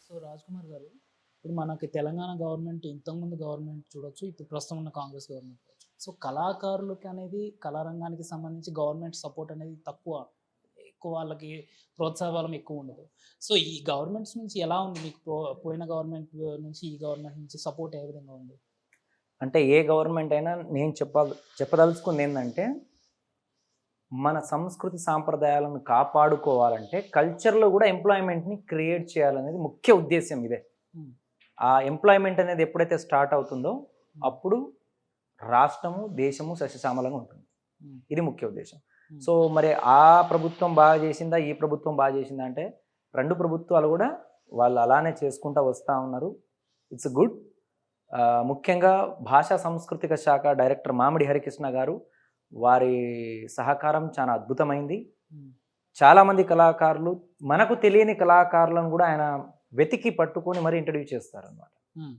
So Raj Kumar గారు, ఇప్పుడు మనకి తెలంగాణ గవర్నమెంట్ ఇంతకుముందు గవర్నమెంట్ చూడొచ్చు, ఇప్పుడు ప్రస్తుతం ఉన్న కాంగ్రెస్ గవర్నమెంట్ చూడొచ్చు. సో కళాకారులకి అనేది కళారంగానికి సంబంధించి గవర్నమెంట్ సపోర్ట్ అనేది తక్కువ. ఎక్కువ వాళ్ళకి ప్రోత్సాహం ఎక్కువ ఉండదు. సో ఈ గవర్నమెంట్స్ నుంచి ఎలా ఉంది మీకు పోయిన గవర్నమెంట్ నుంచి ఈ గవర్నమెంట్ నుంచి సపోర్ట్ ఏ విధంగా ఉంది? అంటే ఏ గవర్నమెంట్ అయినా నేను చెప్పదలుచుకుంది ఏంటంటే, మన సంస్కృతి సాంప్రదాయాలను కాపాడుకోవాలంటే కల్చర్‌లో కూడా ఎంప్లాయ్‌మెంట్‌ని క్రియేట్ చేయాలనేది ముఖ్య ఉద్దేశ్యం ఇదే. హ్మ్. ఆ ఎంప్లాయ్‌మెంట్ అనేది ఎప్పుడైతే స్టార్ట్ అవుతుందో అప్పుడు రాష్ట్రము, దేశము సస్యశ్యామలంగా ఉంటుంది. హ్మ్. ఇది ముఖ్య ఉద్దేశం. హ్మ్. సో మరి ఆ ప్రభుత్వం బాగా చేసిందా? ఈ ప్రభుత్వం బాగా చేసిందా? అంటే 2 ప్రభుత్వాలు కూడా వాళ్ళు అలానే చేసుకుంటా వస్తా ఉన్నారు. It's good. ముఖ్యంగా భాషా సాంస్కృతిక శాఖ డైరెక్టర్ మామిడి హరికృష్ణ గారు, వారి సహకారం చాలా అద్భుతమైంది. హ్మ్. చాలామంది కళాకారులు, మనకు తెలియని కళాకారులను కూడా ఆయన వెతికి పట్టుకొని మరీ ఇంట్రడ్యూస్ చేస్తారనమాట. Hmm.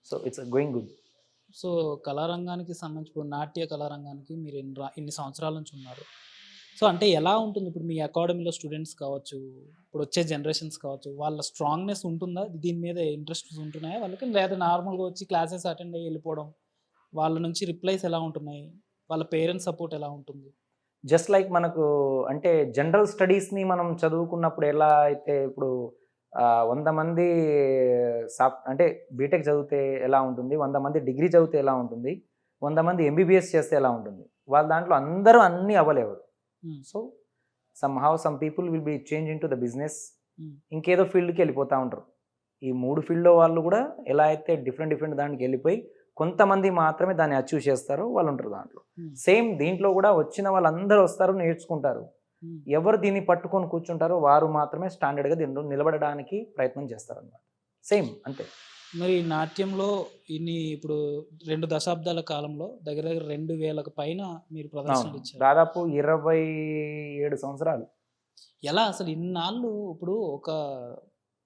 So it's going good. So కళారంగానికి సంబంధించి ఇప్పుడు నాట్య కళారంగానికి మీరు ఇన్ని సంవత్సరాల నుంచి ఉన్నారు. సో అంటే ఎలా ఉంటుంది ఇప్పుడు మీ అకాడమీలో స్టూడెంట్స్ కావచ్చు, ఇప్పుడు వచ్చే జనరేషన్స్ కావచ్చు, వాళ్ళ స్ట్రాంగ్‌నెస్ ఉంటుందా? దీని మీద ఇంట్రెస్ట్స్ ఉంటున్నాయా వాళ్ళకి? లేదా నార్మల్‌గా వచ్చి క్లాసెస్ అటెండ్ అయ్యి వెళ్ళిపోవడం? వాళ్ళ నుంచి రిప్లైస్ ఎలా ఉంటున్నాయి? వాళ్ళ పేరెంట్స్ సపోర్ట్ ఎలా ఉంటుంది? జస్ట్ లైక్ మనకు అంటే జనరల్ స్టడీస్‌ని మనం చదువుకున్నప్పుడు ఎలా అయితే ఇప్పుడు 100 మంది అంటే బీటెక్ చదివితే ఎలా ఉంటుంది? 100 మంది డిగ్రీ చదివితే ఎలా ఉంటుంది? 100 మంది ఎంబీబీఎస్ చేస్తే ఎలా ఉంటుంది? వాళ్ళ దాంట్లో అందరూ అన్నీ అవ్వలేరు. హ్మ్. So somehow some people will be change into the business. హ్మ్. ఇంకేదో ఫీల్డ్‌కి వెళ్ళిపోతా ఉంటారు. ఈ 3 ఫీల్డ్‌లో వాళ్ళు కూడా ఎలా అయితే డిఫరెంట్ దానికి వెళ్ళిపోయి కొంతమంది మాత్రమే దాన్ని అచీవ్ చేస్తారో వాళ్ళు ఉంటారు దాంట్లో. హ్మ్. సేమ్ దీంట్లో కూడా వచ్చిన వాళ్ళందరూ వస్తారు, నేర్చుకుంటారు. హ్మ్. ఎవరు దీన్ని పట్టుకొని కూర్చుంటారో వారు మాత్రమే స్టాండర్డ్‌గా దీనిలో నిలబడడానికి ప్రయత్నం చేస్తారనమాట. సేమ్ అంతే. మరి ఈ నాట్యంలో ఇప్పుడు 2 దశాబ్దాల కాలంలో దగ్గర దగ్గర 2000కు పైన మీరు అవును. ప్రదర్శనలు ఇచ్చారు. దాదాపు 27 సంవత్సరాలు. ఎలా అసలు ఇన్నాళ్ళు ఇప్పుడు ఒక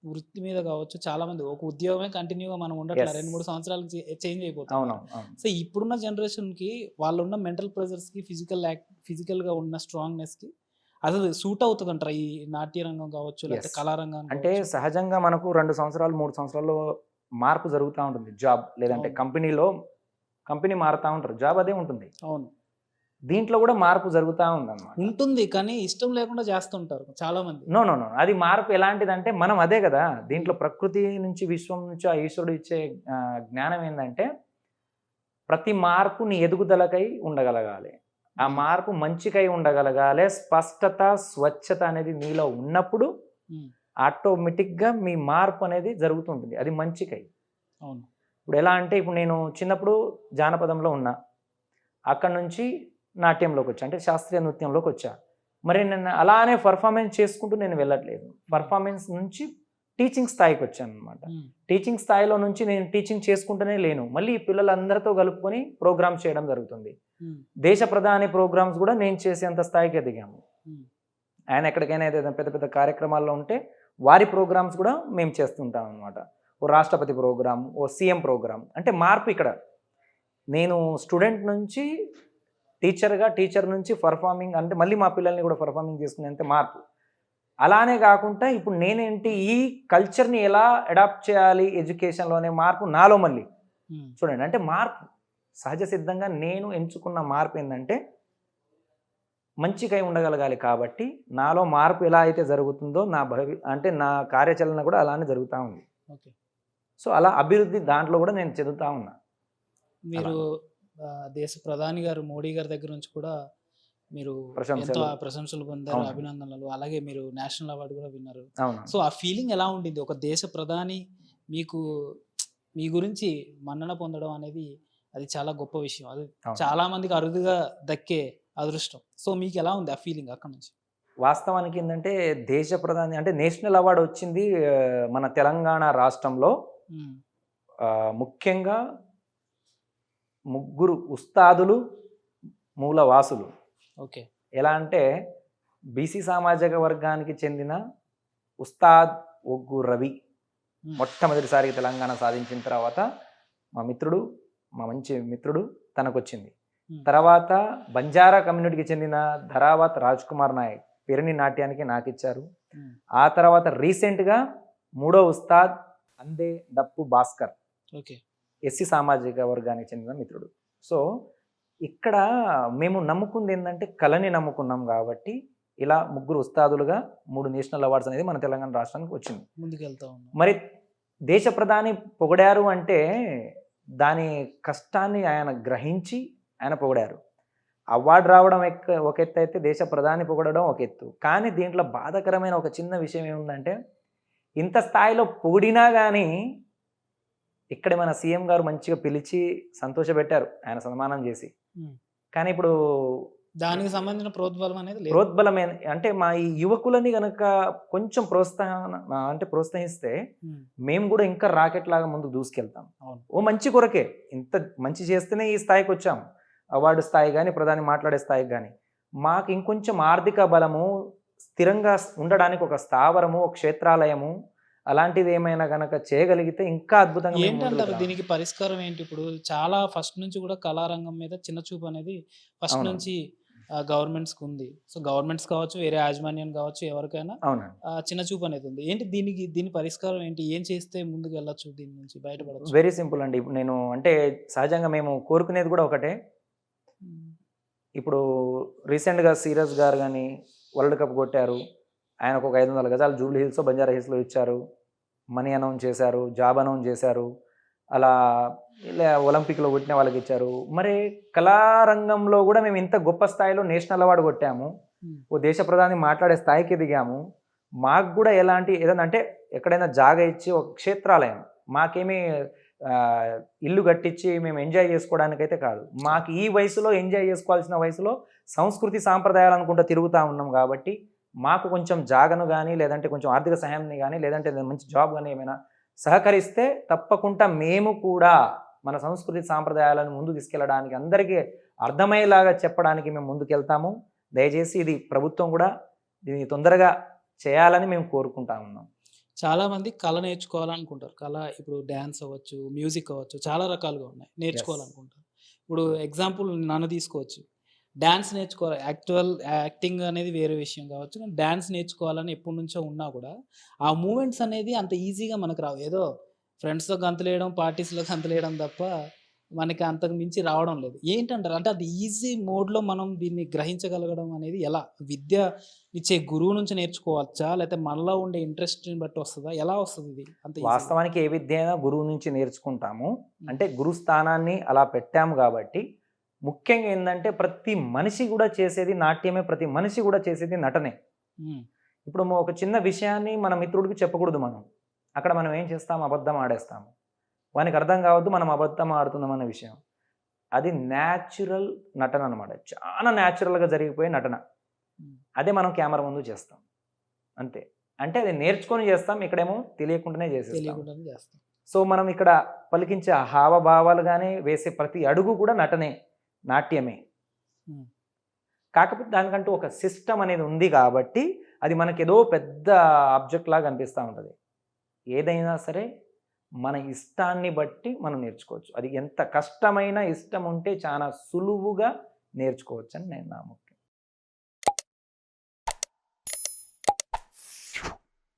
వృత్తి మీద కావచ్చు, చాలామంది ఒక ఉద్యోగమే కంటిన్యూగా మనం ఉండట్లా. యెస్. 2, 3 సంవత్సరాలకి చేంజ్ అయిపోతున్నారు. అవునవును. అవును. సో, ఇప్పుడున్న జనరేషన్‌కి వాళ్ళున్న మెంటల్ ప్రెషర్స్‌కి, ఫిజికల్‌గా ఉన్న స్ట్రాంగ్‌నెస్‌కి అసలు సూట్ అవుతదంటారా? ఈ నాట్య రంగం కావచ్చు, లేకపోతే యెస్. కళారంగం అంటే కావచ్చు? సహజంగా మనకు 2 సంవత్సరాలు, 3 సంవత్సరాల్లో మార్పు జరుగుతా ఉంటుంది. జాబ్ లేదంటే అవును. కంపెనీ మారుతా ఉంటారు. జాబ్ అదే ఉంటుంది. అవును. దీంట్లో కూడా మార్పు జరుగుతా ఉందన్నమాట. ఉంటుంది. కానీ ఇష్టం లేకుండా చేస్తుంటారు చాలామంది. నో. అది మార్పు ఎలాంటిదంటే మనం అదే గదా! హ్మ్. దీంట్లో ప్రకృతి నుంచి, విశ్వం నుంచి ఆ ఈశ్వరుడు ఇచ్చే జ్ఞానం ఏందంటే, ప్రతి మార్పు నీ ఎదుగుదలకై ఉండగలగాలి. ఆ హ్మ్. మార్పు మంచికై ఉండగలగాలి. స్పష్టత, స్వచ్ఛత అనేది నీలో ఉన్నప్పుడు హ్మ్. ఆటోమేటిక్‌గా మీ మార్పు అనేది జరుగుతుంటుంది. అది మంచికై. అవును. ఇప్పుడు ఎలా అంటే, ఇప్పుడు నేను చిన్నప్పుడు జానపదంలో ఉన్నా. అక్కడి నుంచి నాట్యంలోకొచ్చా. అంటే శాస్త్రీయ నృత్యంలోకొచ్చా. మరి నేను అలానే పెర్ఫార్మన్స్ చేసుకుంటూ నేను వెళ్ళట్లేదు. పెర్ఫార్మన్స్ నుంచి టీచింగ్ స్థాయికొచ్చాననమాట. హ్మ్. టీచింగ్ స్థాయిలో నుంచి నేను టీచింగ్ చేసుకుంటూనే లేను. మళ్ళీ ఈ పిల్లలందరితో కలుపుకొని ప్రోగ్రామ్స్ చేయడం జరుగుతుంది. హ్మ్. దేశ ప్రధాని ప్రోగ్రామ్స్ గూడా నేను చేసేంత స్థాయికి ఎదిగాము. హ్మ్. ఆయన ఎక్కడికైనా ఏదైనా పెద్ద పెద్ద కార్యక్రమాల్లో ఉంటే వారి ప్రోగ్రామ్స్ గూడా మేము చేస్తుంటామనమాట. ఓ రాష్ట్రపతి ప్రోగ్రామ్, ఓ సీఎం ప్రోగ్రామ్. అంటే మార్పు ఇక్కడ. నేను స్టూడెంట్ నుంచి టీచర్ నుంచి పెర్ఫార్మింగ్ అంటే మళ్ళీ మా పిల్లల్ని కూడా పెర్ఫార్మింగ్ చేసుకునేంత మార్పు. అలానే గాకుండా ఇప్పుడు నేనేంటి ఈ కల్చర్‌ని ఎలా అడాప్ట్ చేయాలి ఎడ్యుకేషన్‌లో అనే మార్పు నాలో మళ్ళీ. హ్మ్. చూడండి అంటే మార్పు. సహజ సిద్ధంగా నేను ఎంచుకున్న మార్పేందంటే మంచికై ఉండగలగాలి కాబట్టి నాలో మార్పు ఎలా అయితే జరుగుతుందో అంటే నా కార్యాచరణ కూడా అలానే జరుగుతా ఉంది. ఓకే. సో, అలా అభివృద్ధి దాంట్లో కూడా నేను చెందుతా ఉన్నా. మీరు అలానే. దేశ ప్రధాని గారు మోడీ గారి దగ్గర నుంచి కూడా మీరు ఎంతో ప్రశంసలు. ప్రశంసలు పొందారు, అవును. అభినందనలు. అలాగే మీరు నేషనల్ అవార్డ్ కూడా విన్నారు. అవును. సో, ఆ ఫీలింగ్ ఎలా ఉండిద్ది? ఒక దేశ ప్రధాని మీకు మీ గురించి మన్నన పొందడం అనేది అది చాలా గొప్ప విషయం. అది అవును. చాలా మందికి అరుదుగా దక్కే అదృష్టం. సో, మీకెలా ఉంది ఆ ఫీలింగ్ అక్కడి నుంచి? వాస్తవానికి ఏందంటే, దేశ ప్రధాని అంటే నేషనల్ అవార్డ్ వచ్చింది మన తెలంగాణ రాష్ట్రంలో హ్మ్. ముఖ్యంగా ముగ్గురు ఉస్తాదులు, మూలవాసులు. ఓకే. ఎలా అంటే, బీసీ సామాజిక వర్గానికి చెందిన ఉస్తాద్ ఒగ్గు రవి హ్మ్. మొట్టమొదటిసారిగా తెలంగాణ సాధించిన తర్వాత మా మిత్రుడు, మా మంచి మిత్రుడు తనకొచ్చింది. హ్మ్. తర్వాత బంజారా కమ్యూనిటీకి చెందిన ధరావత్ రాజ్ కుమార్ నాయక్ పేరిణి నాట్యానికి నాకిచ్చారు. హ్మ్. ఆ తర్వాత రీసెంట్‌గా మూడో ఉస్తాద్ అందే డప్పు భాస్కర్, ఓకే. ఎస్సీ సామాజిక వర్గానికి చెందిన మిత్రుడు. సో ఇక్కడ మేము నమ్ముకుంది ఏంటంటే కళని నమ్ముకున్నాం కాబట్టి ఇలా ముగ్గురు ఉస్తాదులుగా 3 నేషనల్ అవార్డ్స్ అనేది మన తెలంగాణ రాష్ట్రానికి వచ్చింది. ముందుకెళ్తా ఉన్నాం. మరి దేశ ప్రధాని పొగిడారు అంటే దాని కష్టాన్ని ఆయన గ్రహించి ఆయన పొగిడారు. అవార్డు రావడం ఒక ఎత్తు అయితే దేశ ప్రధాని పొగడడం ఒక ఎత్తు. కానీ దీంట్లో బాధాకరమైన ఒక చిన్న విషయం ఏముందంటే ఇంత స్థాయిలో పొగిడినా కానీ ఇక్కడ మన సీఎం గారు మంచిగా పిలిచి సంతోషపెట్టారు ఆయన సన్మానం చేసి. ఉమ్. కానీ ఇప్పుడు దానికి సంబంధించిన ప్రోద్బలం అనేది లేదు. ప్రోద్బలమే అంటే మా ఈ యువకులని గనక కొంచెం ప్రోత్సహిస్తే ఉమ్. మేము కూడా ఇంకా రాకెట్ లాగా ముందుకు దూసుకెళ్తాం. అవును. ఓ మంచి కొరకే, ఇంత మంచి చేస్తేనే ఈ స్థాయికి వచ్చాం, అవార్డు స్థాయి కానీ ప్రధాని మాట్లాడే స్థాయికి కానీ. మాకు ఇంకొంచెం ఆర్థిక బలము, స్థిరంగా ఉండడానికి ఒక స్థావరము, ఒక క్షేత్రాలయము అలాంటిది ఏమైనా గనక చేయగలిగితే ఇంకా అద్భుతంగా మేము ముందుకు ఏంటంటారు రావచ్చు. దీనికి పరిష్కారం ఏంటి? ఇప్పుడు చాలా ఫస్ట్ నుంచి కూడా కళారంగం మీద చిన్న చూపు అనేది ఫస్ట్ అవును. నుంచి గవర్నమెంట్స్కి ఉంది. సో గవర్నమెంట్స్ కావచ్చు, వేరే యాజమాన్యం కావచ్చు, ఎవరికైనా అవునండి. చిన్న చూపు అనేది ఉంది. ఏంటి దీని పరిష్కారం ఏంటి? ఏం చేస్తే ముందుకు వెళ్ళొచ్చు, దీని నుంచి బయటపడచ్చు? వెరీ సింపుల్ అండి. ఇప్పుడు నేను అంటే సహజంగా మేము కోరుకునేది కూడా ఒకటే. ఇప్పుడు రీసెంట్గా సీరజ్ గారు కానీ వరల్డ్ కప్ కొట్టారు. ఆయనకు ఒక 500 గజాలు జూబ్లీ హిల్స్, బంజారా హిల్స్లో ఇచ్చారు. మనీ అనౌన్స్ చేశారు, జాబ్ అనౌన్స్ చేశారు. అలా ఇలా ఒలింపిక్లో కొట్టిన వాళ్ళకి ఇచ్చారు. మరి కళారంగంలో కూడా మేము ఇంత గొప్ప స్థాయిలో నేషనల్ అవార్డు కొట్టాము, ఓ దేశ ప్రధాని మాట్లాడే స్థాయికి దిగాము. మాకు కూడా ఏదైనా అంటే ఎక్కడైనా జాగా ఇచ్చి ఒక క్షేత్రాలయం, మాకేమీ ఇల్లు కట్టించి మేము ఎంజాయ్ చేసుకోవడానికైతే కాదు. మాకు ఈ వయసులో ఎంజాయ్ చేసుకోవాల్సిన వయసులో సంస్కృతి సాంప్రదాయాలు అనుకుంటూ తిరుగుతూ ఉన్నాం కాబట్టి మాకు కొంచెం జాగను కానీ, లేదంటే కొంచెం ఆర్థిక సహాయాన్ని కానీ, లేదంటే మంచి జాబ్ కానీ ఏమైనా సహకరిస్తే తప్పకుండా మేము కూడా మన సంస్కృతి సాంప్రదాయాలను ముందు తీసుకెళ్ళడానికి, అందరికీ అర్థమయ్యేలాగా చెప్పడానికి మేము ముందుకెళ్తాము. దయచేసి ఇది ప్రభుత్వం కూడా దీన్ని తొందరగా చేయాలని మేము కోరుకుంటా ఉన్నాం. చాలామంది కళ నేర్చుకోవాలనుకుంటారు. కళ ఇప్పుడు డ్యాన్స్ అవ్వచ్చు, మ్యూజిక్ అవ్వచ్చు, చాలా రకాలుగా ఉన్నాయి నేర్చుకోవాలనుకుంటారు. ఇప్పుడు ఎగ్జాంపుల్ నన్ను తీసుకోవచ్చు. డాన్స్ నేర్చుకోవాలి, యాక్టింగ్ అనేది వేరే విషయం కావచ్చు. కానీ డాన్స్ నేర్చుకోవాలని ఎప్పటి నుంచో ఉన్నా కూడా ఆ మూమెంట్స్ అనేది అంత ఈజీగా మనకు రావు. ఏదో ఫ్రెండ్స్తో గంతులేయడం, పార్టీస్లో గంతులేయడం తప్ప మనకి అంతకు మించి రావడం లేదు. ఏంటంటారు? అంటే అది ఈజీ మోడ్లో మనం దీన్ని గ్రహించగలగడం అనేది ఎలా? విద్య ఇచ్చే గురువు నుంచి నేర్చుకోవచ్చా? లేకపోతే మనలో ఉండే ఇంట్రెస్ట్ని బట్టి వస్తుందా? ఎలా వస్తుంది ఇది అంత ఈజీగా? వాస్తవానికి ఏ విద్య అయినా గురువు నుంచి నేర్చుకుంటాము. అంటే గురు స్థానాన్ని అలా పెట్టాము కాబట్టి ముఖ్యంగా ఏంటంటే ప్రతి మనిషి కూడా చేసేది నాట్యమే, ప్రతి మనిషి కూడా చేసేది నటనే. ఉమ్. ఇప్పుడు ఒక చిన్న విషయాన్ని మన మిత్రుడికి చెప్పకూడదు మనం. అక్కడ మనం ఏం చేస్తాం? అబద్ధం ఆడేస్తాము. వానికి అర్థం కావద్దు మనం అబద్ధం ఆడుతున్నాం అనే విషయం. అది న్యాచురల్ నటన అనమాట. చాలా న్యాచురల్గా జరిగిపోయే నటన. అదే మనం కెమెరా ముందు చేస్తాం అంతే. అంటే అది నేర్చుకొని చేస్తాం, ఇక్కడేమో తెలియకుండానే చేసేస్తాం. తెలియకుండానే చేస్తాం. సో మనం ఇక్కడ పలికించే హావభావాలు కానీ, వేసే ప్రతి అడుగు కూడా నటనే, నాట్యమే. ఉమ్. కాకపోతే దానికంటూ ఒక సిస్టమ్ అనేది ఉంది కాబట్టి అది మనకి ఏదో పెద్ద ఆబ్జెక్ట్ లాగా అనిపిస్తూ ఉంటుంది. ఏదైనా సరే మన ఇష్టాన్ని బట్టి మనం నేర్చుకోవచ్చు. అది ఎంత కష్టమైన ఇష్టం ఉంటే చాలా సులువుగా నేర్చుకోవచ్చు అని నేను నమ్ముతాను.